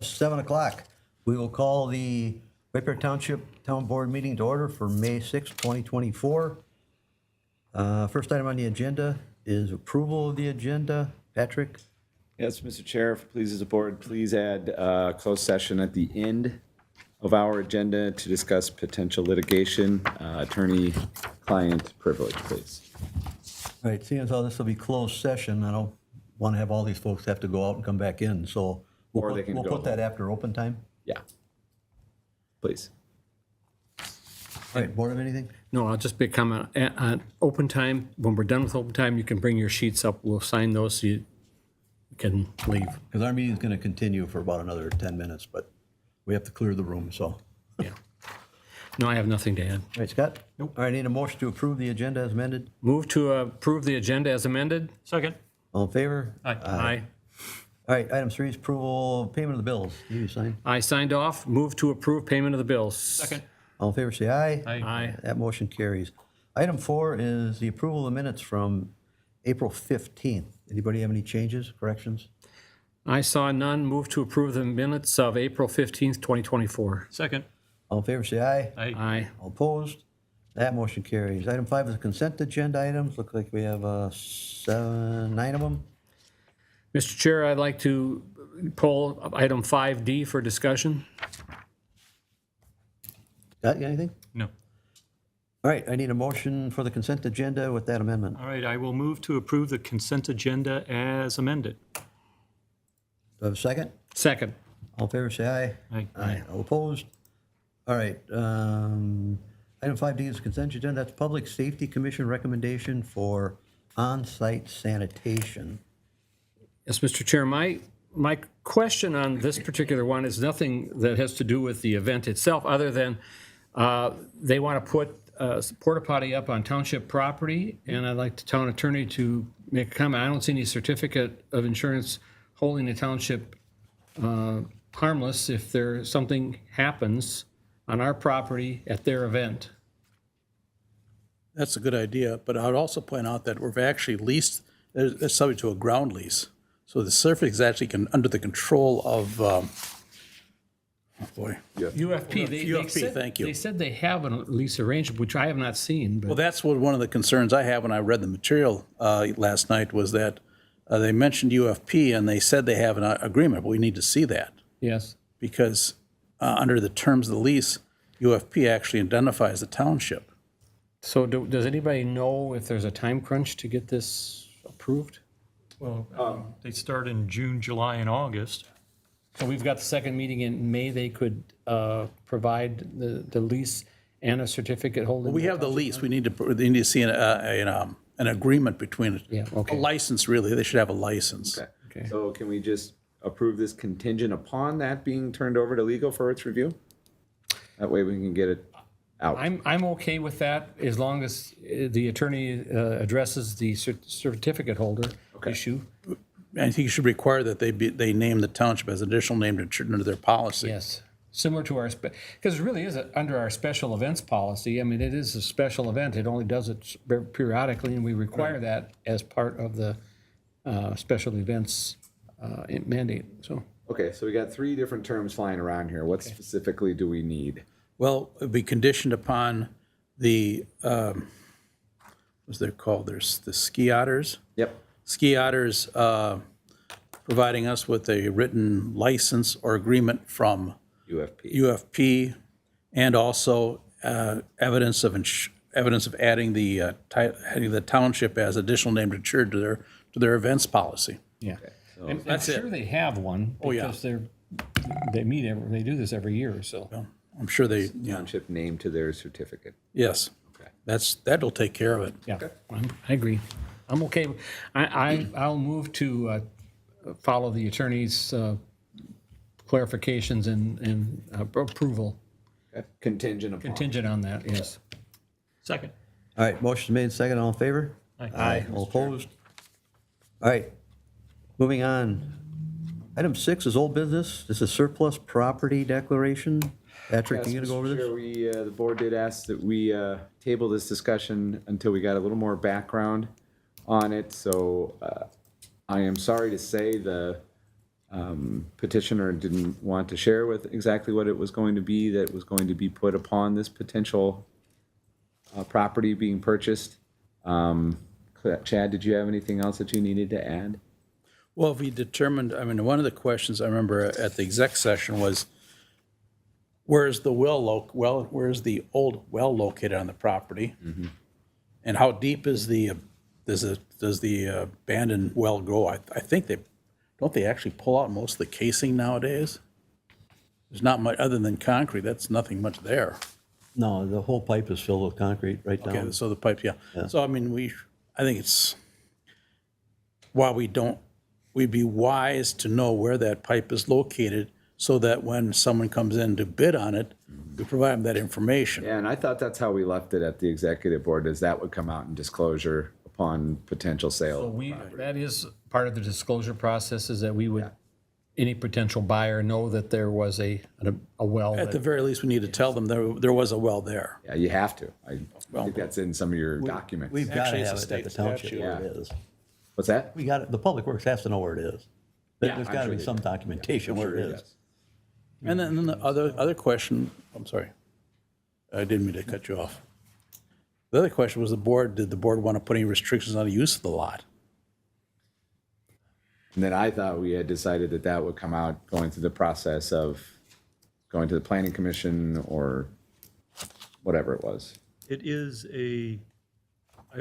7 o'clock. We will call the White Bear Township Town Board meeting to order for May 6, 2024. First item on the agenda is approval of the agenda. Patrick? Yes, Mr. Chair, if it pleases the board, please add closed session at the end of our agenda to discuss potential litigation, attorney-client privilege, please. All right, seeing as how this will be closed session, I don't want to have all these folks have to go out and come back in, so Or they can we'll go put that after open time. Yeah, please. All right, board have anything? No, I'll just become an open time. When we're done with open time, you can bring your sheets up. We'll sign those so you can leave. Because our meeting's going to continue for about another 10 minutes, but we have to clear the room, so. All Yeah. No, I have nothing to add. right, Scott? Nope. All right, need a motion to approve the agenda as amended. Move to approve the agenda as amended. Second. All in favor? Aye. All right, item 3 is approval of payment of the bills. You sign. I signed off. Move to approve payment of the bills. Second. All in favor, say aye. Aye. That motion carries. Item 4 is the approval of minutes from April 15th. Anybody have any changes, corrections? I saw none. Move to approve the minutes of April 15th, 2024. Second. All in favor, say aye. Aye. Aye. All opposed? That motion carries. Item 5 is consent agenda items. Look like we have 9 of them. Mr. Chair, I'd like to pull item 5D for discussion. Got anything? No. All right, I need a motion for the consent agenda with that amendment. All right, I will move to approve the consent agenda as amended. Do I have a second? Second. All in favor, say aye. Aye. Aye. All opposed? All right. Item 5D is consent agenda. That's Public Safety Commission recommendation for on-site sanitation. Yes, Mr. Chair, my question on this particular one is nothing that has to do with the event itself, other than they want to put a porta potty up on township property, and I'd like the town attorney to make a comment. I don't see any certificate of insurance holding the township harmless if something happens on our property at their event. That's a good idea, but I would also point out that we've actually leased, it's subject to a ground lease. So the surface is actually under the control of, oh boy. UFP. UFP, thank you. They said they have a lease arrangement, which I have not seen, but. Well, that's what one of the concerns I have when I read the material last night was that they mentioned UFP and they said they have an agreement, but we need to see that. Yes. Because under the terms of the lease, UFP actually identifies the township. So does anybody know if there's a time crunch to get this approved? Well, they start in June, July, and August. So we've got the second meeting in May. They could provide the lease and a certificate holding. We have the lease. We need to see an agreement between Yeah, okay. a license, really. They should have a license. Okay. So can we just approve this contingent upon that being turned over to legal for its review? That way we can get it out. I'm okay with that as long as the attorney addresses the certificate holder issue. I think you should require that they name the township as additional name under their policy. Yes, similar to our, because it really is under our special events policy. I mean, it is a special event. It only does it periodically, and we require that as part of the special events mandate, so. Okay, so we got 3 different terms flying around here. What specifically do we need? Well, it'd be conditioned upon the, what's they're called? There's the ski otters. Yep. Ski otters providing us with a written license or agreement from UFP, and also evidence of adding the township as additional named insured to their events policy. Yeah. So And I'm that's it. sure they have one Oh, yeah. because they do this every year, so. I'm sure they, township name to their certificate. yes, Okay. that'll take care of it. Yeah, I agree. I'm okay. I'll move to follow the attorney's clarifications and approval, Okay. Contingent upon. contingent on that, yes. Second. All right, motion made, second. All in favor? Aye. All opposed? All right, moving on. Item 6 is old business. This is surplus property declaration. Patrick, Yes, you gonna go over Mr. this? Chair, the board did ask that we table this discussion until we got a little more background on it. So I am sorry to say the petitioner didn't want to share with exactly what it was going to be that was going to be put upon this potential property being purchased. Chad, did you have anything else that you needed to add? Well, if we determined, I mean, one of the questions I remember at the exec session was, where's the where's the old well located on the property? And how deep is does the abandoned well go? I think don't they actually pull out most of the casing nowadays? There's not much, other than concrete, that's nothing much there. No, the whole pipe is filled with concrete right down. Okay, so the pipes, yeah. So, I mean, I think it's, while we'd be wise to know where that pipe is located so that when someone comes in to bid on it, we provide them that information. Yeah, and I thought that's how we left it at the executive board, is that would come out in disclosure upon potential sale. That is part of the disclosure process, is that we would, any potential buyer know that there was a well. At the very least, we need to tell them there was a well there. Yeah, you have to. I think that's in some of your documents. We've got to Actually, have it's it a at the state township statute. where it is. What's that? We got it, the Public Works has to know where it is. There's I'm got to sure be they some do. documentation where it Sure, is. And then the other question, I'm sorry, I didn't mean to cut you off. The other question was did the board want to put any restrictions on the use of the lot? And then I thought we had decided that that would come out going through the process of going to the planning commission or whatever it was. It is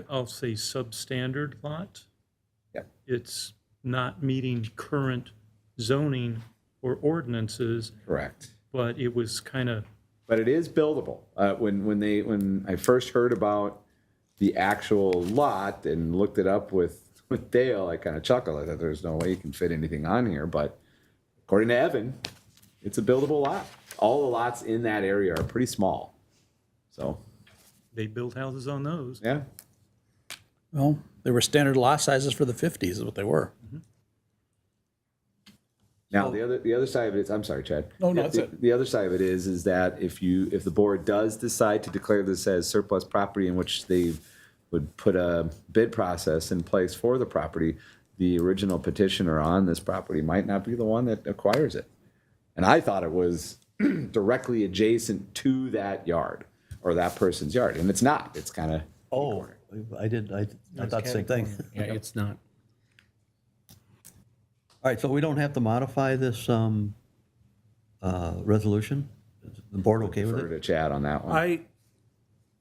I'll say substandard lot. Yep. It's not meeting current zoning or ordinances, Correct. but it was kind of, But it is buildable. When I first heard about the actual lot and looked it up with Dale, I kind of chuckled. I thought there's no way you can fit anything on here, but according to Evan, it's a buildable lot. All the lots in that area are pretty small. So, they built houses on those. yeah. Well, they were standard lot sizes for the 50s is what they were. Now, the other side of it is, I'm sorry, Chad. No, that's it. The other side of it is that if the board does decide to declare this as surplus property in which they would put a bid process in place for the property, the original petitioner on this property might not be the one that acquires it. And I thought it was directly adjacent to that yard or that person's yard, and it's not. It's kind of Oh, I thought the same thing. Yeah, it's not. All right, so we don't have to modify this resolution? Is the board okay with defer it? to Chad on that one.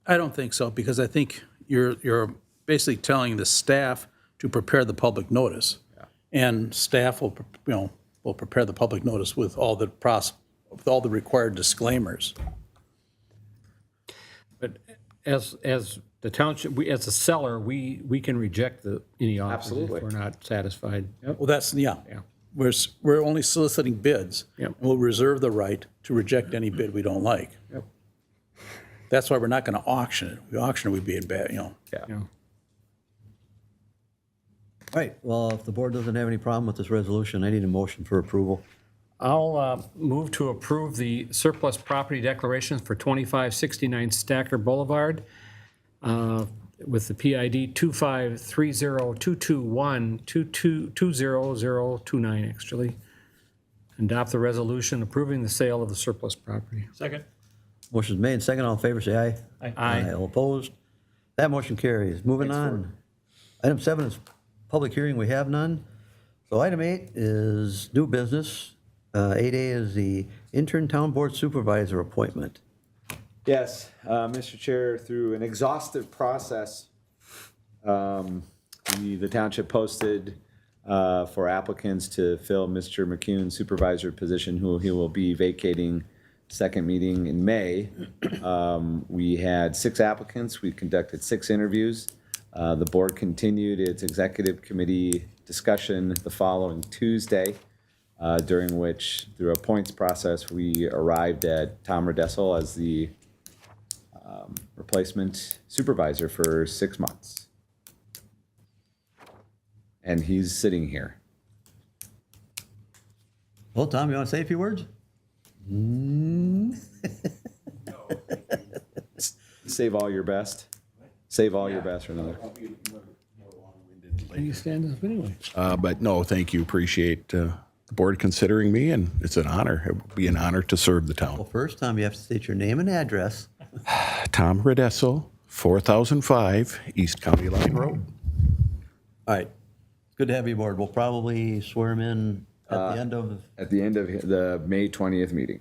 I don't think so, because I think you're basically telling the staff to prepare the public notice. And staff will prepare the public notice with all the required disclaimers. But as the township, as a seller, we can reject any offers Absolutely. if we're not satisfied. Well, that's, we're only soliciting bids. Yep. And we'll reserve the right to reject any bid we don't like. Yep. That's why we're not going to auction it. If we auction it, we'd be in bad, Yeah. Yeah. All right, well, if the board doesn't have any problem with this resolution, I need a motion for approval. I'll move to approve the surplus property declarations for 2569 Stacker Boulevard with the PID 253022122200029, actually. Adopt the resolution approving the sale of the surplus property. Second? Motion's made, second, all in favor, say aye. Aye. All opposed? That motion carries. Moving on. Item 7 is public hearing, we have none. So item 8 is new business. 8A is the intern town board supervisor appointment. Yes, Mr. Chair, through an exhaustive process, the township posted for applicants to fill Mr. McCune's supervisor position, who he will be vacating second meeting in May. We had 6 applicants. We conducted 6 interviews. The board continued its executive committee discussion the following Tuesday, during which, through a points process, we arrived at Tom Redessel as the replacement supervisor for 6 months. And he's sitting here. Well, Tom, you want to say a few words? Save all your best. Save all your best for another. Can you stand up anyway? But no, thank you. Appreciate the the board considering me, and it's an honor. It would be an honor to serve the Well, town. first, Tom, you have to state your name and address. Tom Redessel, 4005 East County Line Road. All right. It's good to have you aboard. We'll probably swear him in at the end of, At the end of the May 20th meeting,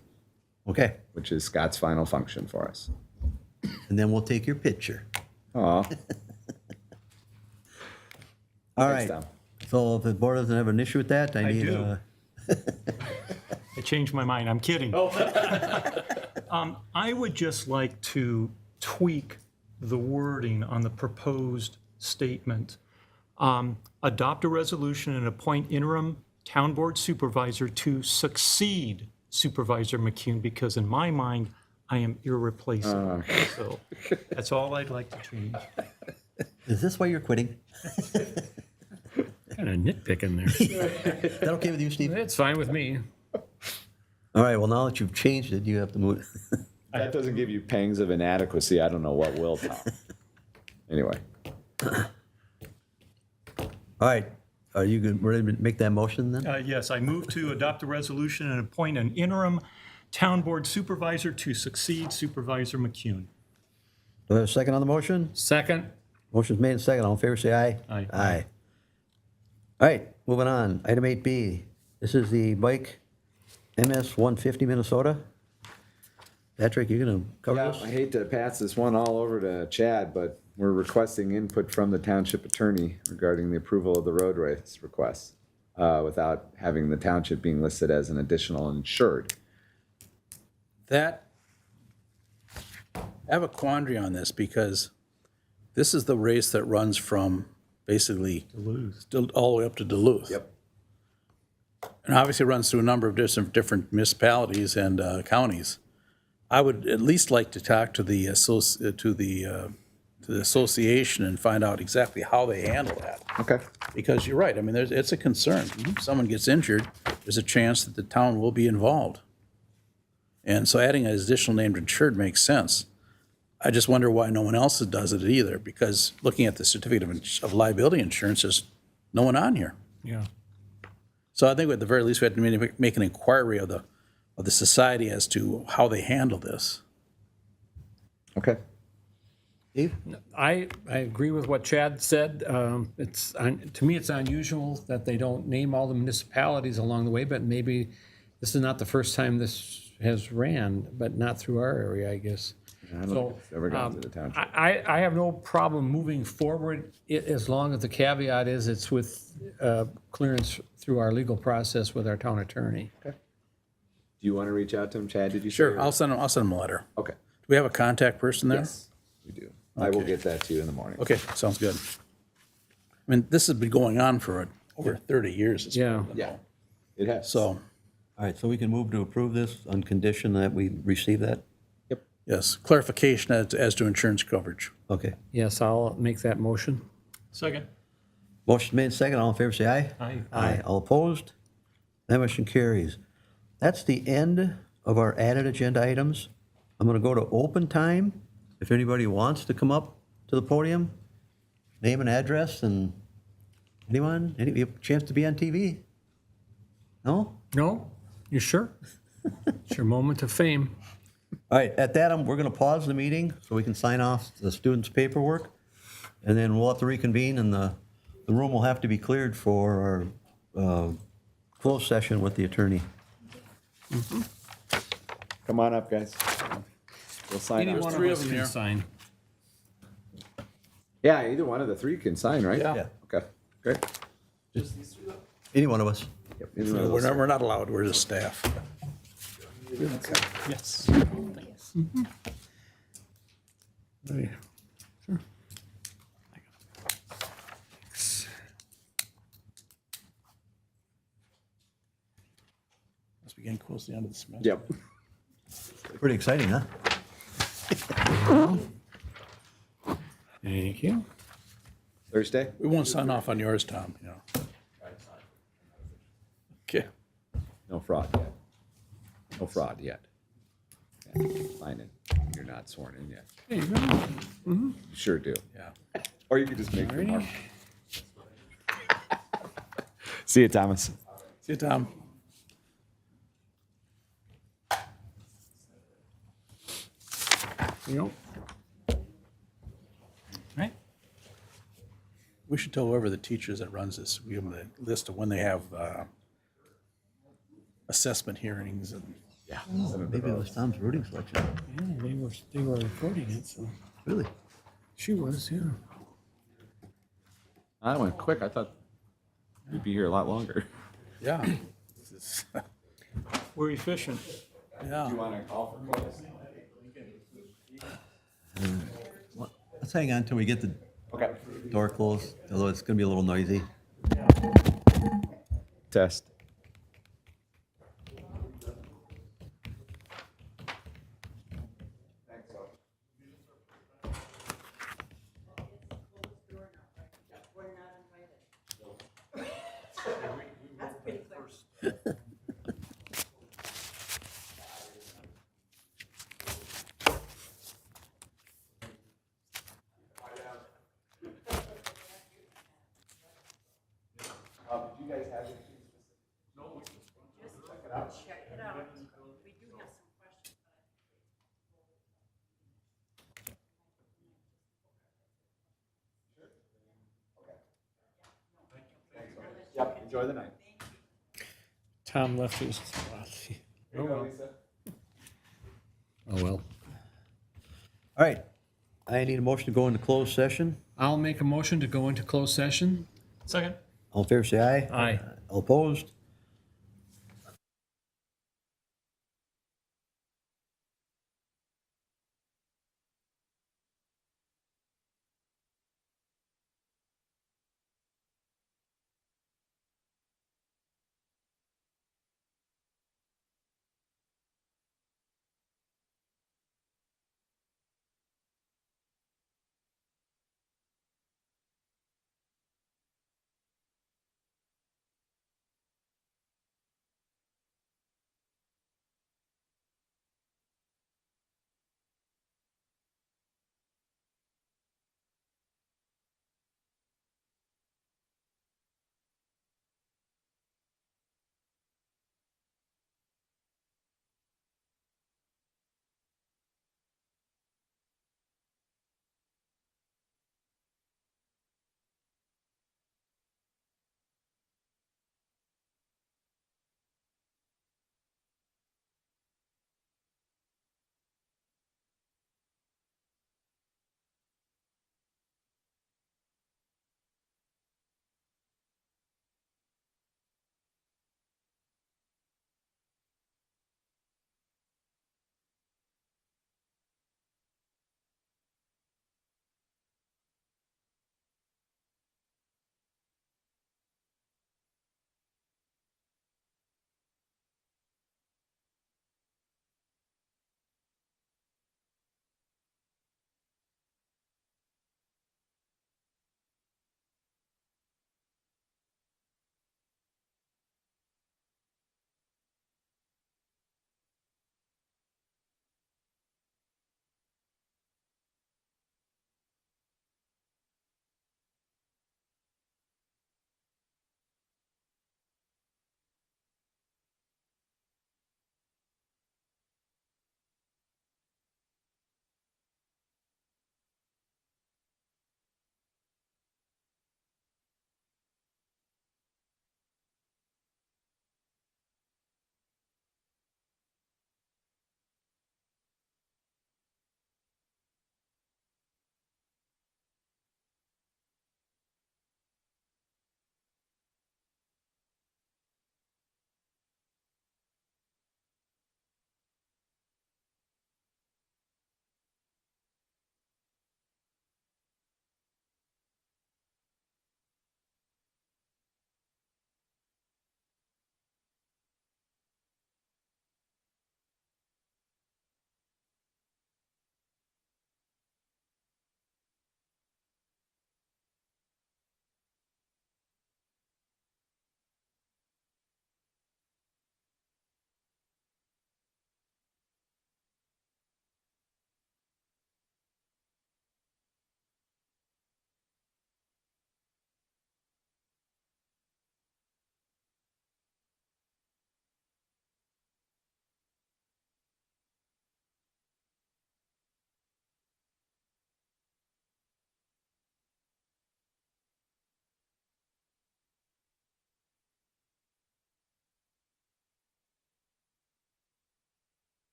okay. which is Scott's final function for us. And then we'll take your picture. Aw. All Thanks, right. Tom. So if the board doesn't have an issue with that, I need, do. I changed my mind. I'm kidding. I would just like to tweak the wording on the proposed statement. Adopt a resolution and appoint interim town board supervisor to succeed Supervisor McCune, because in my mind, I am irreplaceable. So that's all I'd like to change. is this why you're quitting? Kind of nitpicking there. Is that okay with you, Steve? It's fine with me. All right, well, now that you've changed it, you have to move. That doesn't give you pangs of inadequacy. I don't know what will, Tom. Anyway, All right, are you ready to make that motion then? Yes, I move to adopt a resolution and appoint an interim town board supervisor to succeed Supervisor McCune. Do I have a second on the motion? Second, Motion's made and second. All in favor, say aye. Aye. Aye. All right, moving on. Item 8B. This is the bike MS 150 Minnesota. Patrick, you gonna cover yeah, this? I hate to pass this one all over to Chad, but we're requesting input from the township attorney regarding the approval of the road race request without having the township being listed as an additional insured. That, I have a quandary on this because this is the race that runs from basically all the way up to Duluth. Yep. And obviously runs through a number of different municipalities and counties. I would at least like to talk to the association and find out exactly how they handle that. Okay. Because you're right, I mean, it's a concern. If someone gets injured, there's a chance that the town will be involved. And so adding an additional named insured makes sense. I just wonder why no one else does it either, because looking at the certificate of liability insurance, there's no one on here. yeah. So I think at the very least, we have to make an inquiry of the society as to how they handle this. Okay. Steve? I agree with what Chad said. To me, it's unusual that they don't name all the municipalities along the way, but maybe this is not the first time this has ran, but not through our area, I guess. I don't think it's ever gone to the township. I have no problem moving forward as long as the caveat is it's with clearance through our legal process with our town attorney. Do you want to reach out to him, Chad? Did you say? Sure, I'll send them a letter. Okay. Do we have a contact person there? Yes, we do. I will get that to you in the morning. Okay, sounds good. I mean, this has been going on for over 30 years. as far Yeah. as I know. Yeah, it has. So, All right, so we can move to approve this on condition that we receive that? yes, clarification as to insurance coverage. Okay. Yes, I'll make that motion. Second. Motion made second. All in favor, say aye. Aye. Aye. All opposed? That motion carries. That's the end of our added agenda items. I'm going to go to open time. If anybody wants to come up to the podium, name and address, and anyone, any you have a chance to be on TV? No? No? You sure? It's your moment of fame. All right, at that, we're going to pause the meeting so we can sign off the students' paperwork, and then we'll have to reconvene, and the room will have to be cleared for our closed session with the attorney. Come on up, guys. We'll sign Any off. one of three us of them can here. sign. Yeah, either one of the three can sign, right? Yeah. Yeah. Okay, great. Any one of us. Yep, either one of those. We're not allowed, we're just staff. Yes. Right. Sure. Must be getting close to the end of the semester. Yep. Pretty exciting, huh? Thank you. Thursday? We won't sign off on yours, Tom, you know. Okay. No fraud yet. No fraud yet. Yeah, sign in. You're not sworn in yet. There you go. You sure do. Yeah. Or you could just make your mark. See you, Thomas. See you, Tom. you know. Right? We should tell whoever the teachers that runs this, give them the list of when they have assessment hearings and. Maybe it was Tom's rooting selection. Yeah, they were recording it, so. Really? She was, yeah. That went quick. I thought we'd be here a lot longer. Yeah. This is- We're efficient. Yeah. Want to call for close? Let's hang on until we get the Okay. door closed, although it's going to be a little noisy. Test. Yep. Enjoy the night. Tom left his. Oh, well. Oh, well. All right. I need a motion to go into closed session. I'll make a motion to go into closed session. Second. All in favor, say aye. Aye. All opposed?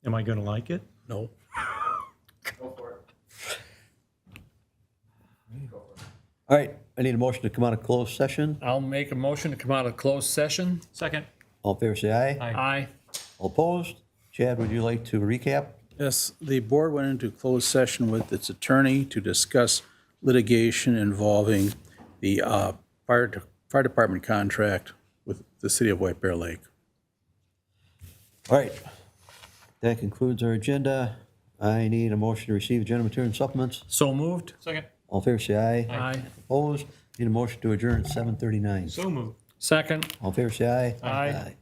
Am I going to like it? No. All right, I need a motion to come out of closed session. I'll make a motion to come out of closed session. Second. All in favor, say aye. Aye. All opposed? Chad, would you like to recap? Yes, the board went into closed session with its attorney to discuss litigation involving the fire department contract with the city of White Bear Lake. All right, that concludes our agenda. I need a motion to receive agenda material and supplements. So moved. Second. All in favor, say aye. Aye. Opposed? Need a motion to adjourn at 7:39. So moved. Second. All in favor, say aye. Aye.